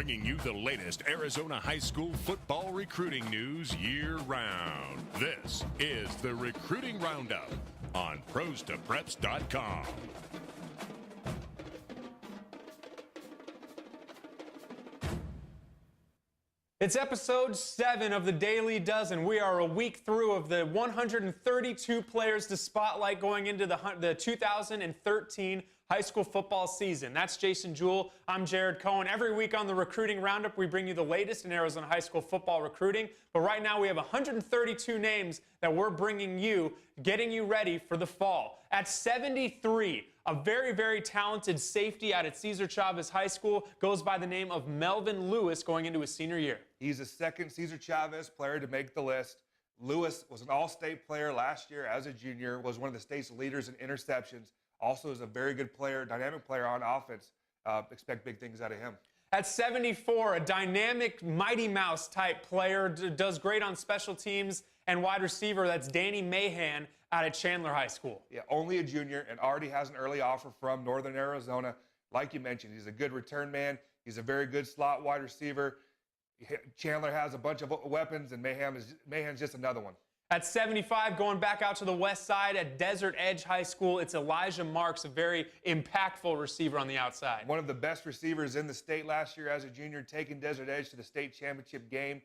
bringing you the latest Arizona high school football recruiting news year-round. This is the Recruiting Roundup on ProsToPreps.com. It's episode 7 of the Daily Dozen. We are a week through of the 132 players to spotlight going into the 2013 high school football season. That's Jason Jewell. I'm Jared Cohen. Every week on the Recruiting Roundup, we bring you the latest in Arizona high school football recruiting. But right now, we have 132 names that we're bringing you, getting you ready for the fall. At 73, a very, very talented safety out at Cesar Chavez High School goes by the name of Melvin Lewis going into his senior year. He's the second Cesar Chavez player to make the list. Lewis was an all-state player last year as a junior, was one of the state's leaders in interceptions, also is a very good player, dynamic player on offense. Expect big things out of him. At 74, a dynamic Mighty Mouse type player, does great on special teams and wide receiver. That's Danny Mahan out at Chandler High School. Yeah, only a junior and already has an early offer from Northern Arizona. Like you mentioned, he's a good return man. He's a very good slot wide receiver. Chandler has a bunch of weapons, and Mahan's just another one. At 75, going back out to the west side at Desert Edge High School, it's Elijah Marks, a very impactful receiver on the outside. One of the best receivers in the state last year as a junior, taking Desert Edge to the state championship game.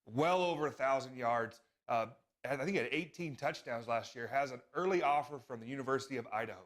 Well over 1,000 yards. I think he had 18 touchdowns last year. Has an early offer from the University of Idaho.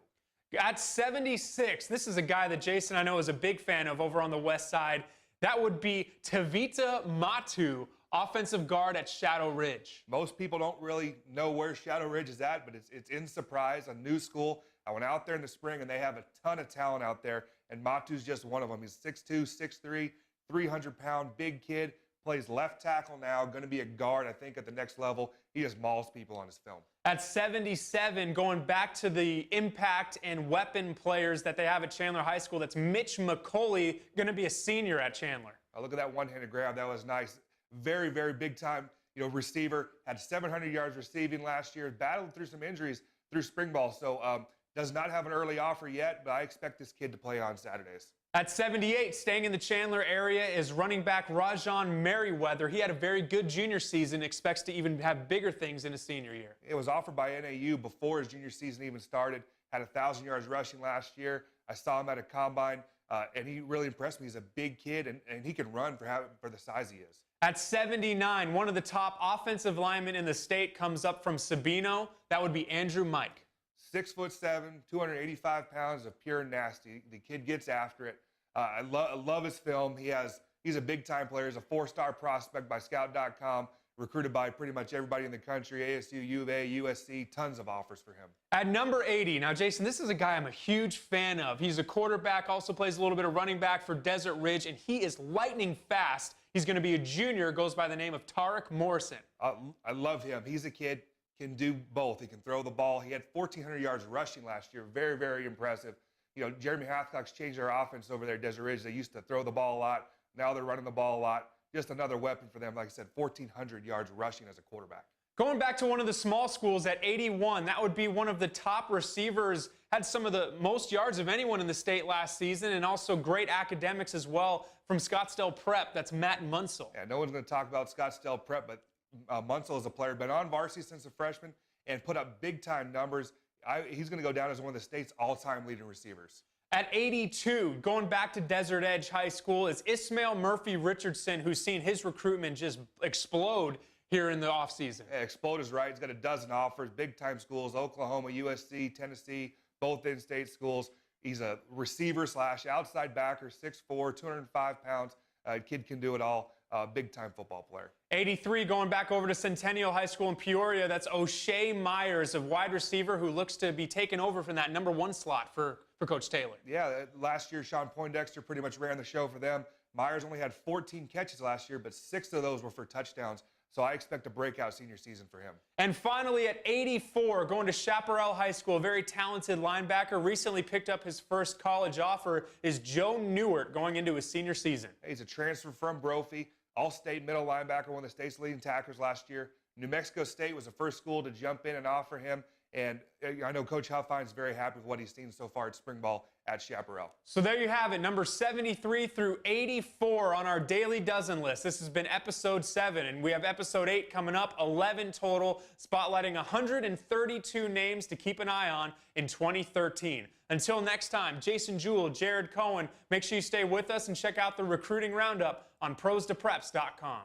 At 76, this is a guy that Jason, I know, is a big fan of over on the west side. That would be Tavita Matu, offensive guard at Shadow Ridge. Most people don't really know where Shadow Ridge is at, but it's in Surprise, a new school. I went out there in the spring, and they have a ton of talent out there, and Matu's just one of them. He's 6'2", 6'3", 300-pound, big kid, plays left tackle now, going to be a guard, I think, at the next level. He just mauls people on his film. At 77, going back to the impact and weapon players that they have at Chandler High School, that's Mitch McCauley, going to be a senior at Chandler. Oh, look at that one-handed grab. That was nice. Very, very big-time, receiver. Had 700 yards receiving last year. Battled through some injuries through spring ball. So does not have an early offer yet, but I expect this kid to play on Saturdays. At 78, staying in the Chandler area, is running back Rajon Merriweather. He had a very good junior season, expects to even have bigger things in his senior year. It was offered by NAU before his junior season even started. Had 1,000 yards rushing last year. I saw him at a combine, and he really impressed me. He's a big kid, and he can run for the size he is. At 79, one of the top offensive linemen in the state comes up from Sabino. That would be Andrew Mike. 6'7", 285 pounds of pure nasty. The kid gets after it. I love his film. He's a big-time player. He's a 4-star prospect by Scout.com, recruited by pretty much everybody in the country, ASU, U of A, USC, tons of offers for him. At number 80, now, Jason, this is a guy I'm a huge fan of. He's a quarterback, also plays a little bit of running back for Desert Ridge, and he is lightning fast. He's going to be a junior, goes by the name of Tarek Morrison. I love him. He's a kid, can do both. He can throw the ball. He had 1,400 yards rushing last year. Very, very impressive. Jeremy Hathcock's changed their offense over there at Desert Ridge. They used to throw the ball a lot. Now they're running the ball a lot. Just another weapon for them. Like I said, 1,400 yards rushing as a quarterback. Going back to one of the small schools at 81, that would be one of the top receivers, had some of the most yards of anyone in the state last season, and also great academics as well from Scottsdale Prep. That's Matt Munsell. Yeah, no one's going to talk about Scottsdale Prep, but Munsell is a player, been on varsity since a freshman and put up big-time numbers. He's going to go down as one of the state's all-time leading receivers. At 82, going back to Desert Edge High School, is Ismail Murphy Richardson, who's seen his recruitment just explode here in the offseason. Yeah, explode is right. He's got a dozen offers, big-time schools, Oklahoma, USC, Tennessee, both in-state schools. He's a receiver / outside backer, 6'4", 205 pounds. Kid can do it all. Big-time football player. 83, going back over to Centennial High School in Peoria, that's O'Shea Myers, a wide receiver who looks to be taken over from that number 1 slot for Coach Taylor. Yeah, last year Sean Poindexter pretty much ran the show for them. Myers only had 14 catches last year, but 6 of those were for touchdowns. So I expect a breakout senior season for him. And finally, at 84, going to Chaparral High School, a very talented linebacker, recently picked up his first college offer, is Joe Newart going into his senior season. He's a transfer from Brophy, all-state middle linebacker, one of the state's leading tacklers last year. New Mexico State was the first school to jump in and offer him, And I know Coach Huffine is very happy with what he's seen so far at spring ball at Chaparral. So there you have it, number 73 through 84 on our Daily Dozen list. This has been episode 7, and we have episode 8 coming up, 11 total, spotlighting 132 names to keep an eye on in 2013. Until next time, Jason Jewell, Jared Cohen, make sure you stay with us and check out the Recruiting Roundup on ProsToPreps.com.